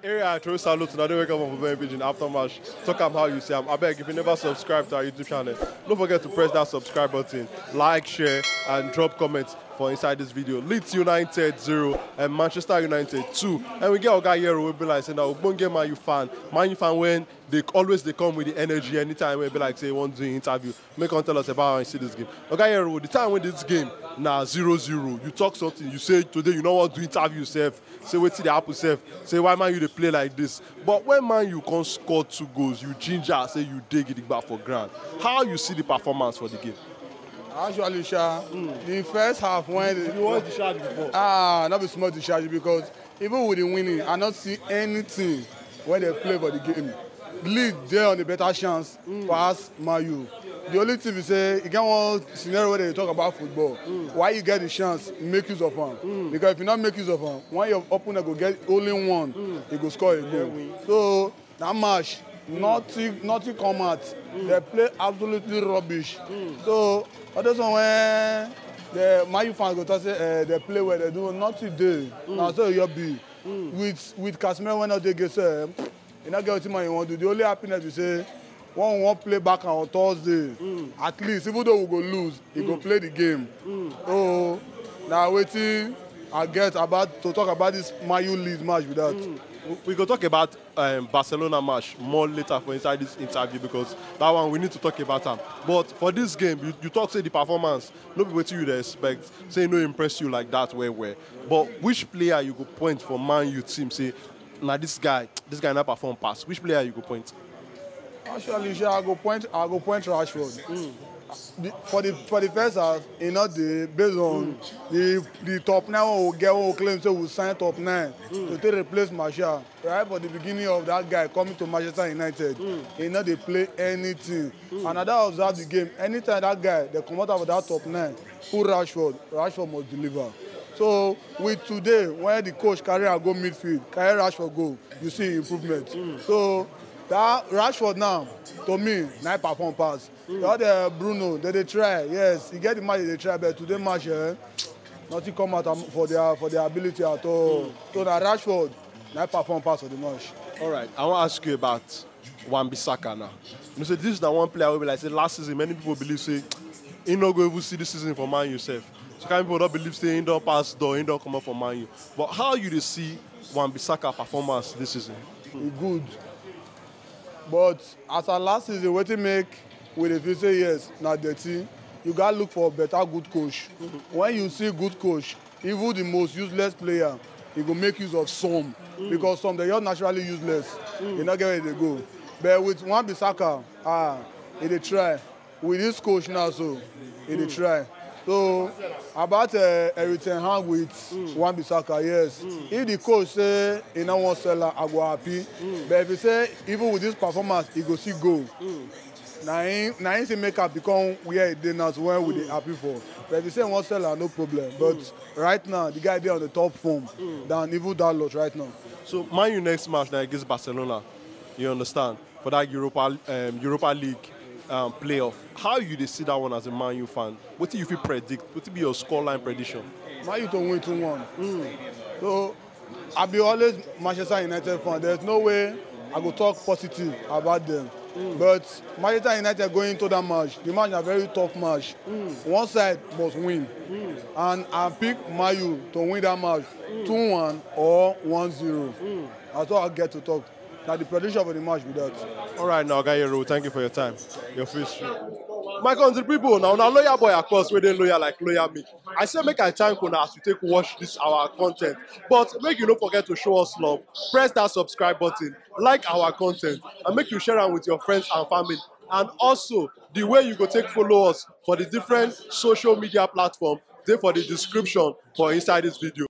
Area, I throw salute to the wake up of a Pidgin after match. Talk about how you see him. I beg, if you never subscribe to our YouTube channel, don't forget to press that subscribe button, like, share, and drop comments for inside this video. Leeds United 0 and Manchester United 2. And we get our guy here who will be like saying that we won't get Man U fan when they come with the energy anytime we be like say want to do an interview. Make on tell us about how you see this game. Okay, here the time when this game now 0-0, you talk something, you say today you know what to interview yourself, say wait till the apple self, say why Man U they play like this. But when Man U can score 2 goals, you ginger say you dig it back for ground. How you see the performance for the game? Actually, the first half when you want discharge before? Not be small discharge because even with the winning, I not see anything when they play for the game. Leeds there on the better chance pass Man U. The only thing we say, you get one scenario where they talk about football. Why you get the chance, make use of one. Because if you not make use of one, when your opponent go get only one, he go score a goal. So that match, nothing come out. They play absolutely rubbish. So others when the Man U fans go to say they play where they do nothing do. Now so you be with Casemiro when they get say you not get what you want to do. The only happiness we say one won't play back on Thursday. At least even though we go lose, he go play the game. So now waiting I get about to talk about this Man U Leeds match with that. We go talk about Barcelona match more later for inside this interview because that one we need to talk about them. But for this game, you talk say the performance, no be what you expect, say no impress you like that where. But which player you go point for Man U team say, now this guy not perform pass. Which player you go point? Actually, I go point Rashford. For the first half, you know, based on the top 9 will claim so we'll sign top 9 to take replace Martial. Right for the beginning of that guy coming to Manchester United, you know they play anything. And I don't observe the game. Anytime that guy they come out of that top 9, put Rashford must deliver. So with today, when the coach carry and go midfield, carry Rashford go, you see improvement. So that Rashford now, to me, nice perform pass. The other Bruno, they try. Yes, he get the match they try, but today match, nothing come out for their ability at all. So that Rashford, nice perform pass for the match. All right, I want to ask you about Wan-Bissaka now. You say this is the one player who be like say last season many people believe say he not going to see this season for Man U yourself. So kind of people don't believe say he don't pass door, he don't come up for Man U. But how you see Wan-Bissaka performance this season? Good. But as a last season, what you make with if you say yes, now dirty, you gotta look for a better good coach. When you see good coach, even the most useless player, he go make use of some. Because some they are naturally useless. You not get where they go. But with Wan-Bissaka, he try. With this coach now, so he try. So about everything hang with Wan-Bissaka, yes. If the coach say he don't want seller, I go happy. But if he say even with this performance, he go see goal. Now he say make up become where he did not when we happy for. But if he say one seller, no problem. But right now, the guy there on the top form than even that lot right now. So Man U next match now against Barcelona, you understand, for that Europa League playoff. How you see that one as a Man U fan? What do you feel predict? What will be your scoreline prediction? Man U to win 2-1. So I'll be always Manchester United fan. There's no way I go talk positive about them. But Manchester United going into that match, the match is a very tough match. One side must win. And I pick Man U to win that match 2-1 or 1-0. That's all I get to talk. Now the prediction for the match with that. All right, now, Gayero, thank you for your time. Your face. My country people, now lawyer boy, of course, where they lawyer like lawyer me. I say make I thank you as you take watch this our content. But make you don't forget to show us love. Press that subscribe button, like our content, and make you share it with your friends and family. And also, the way you go take follow us for the different social media platforms, they for the description for inside this video.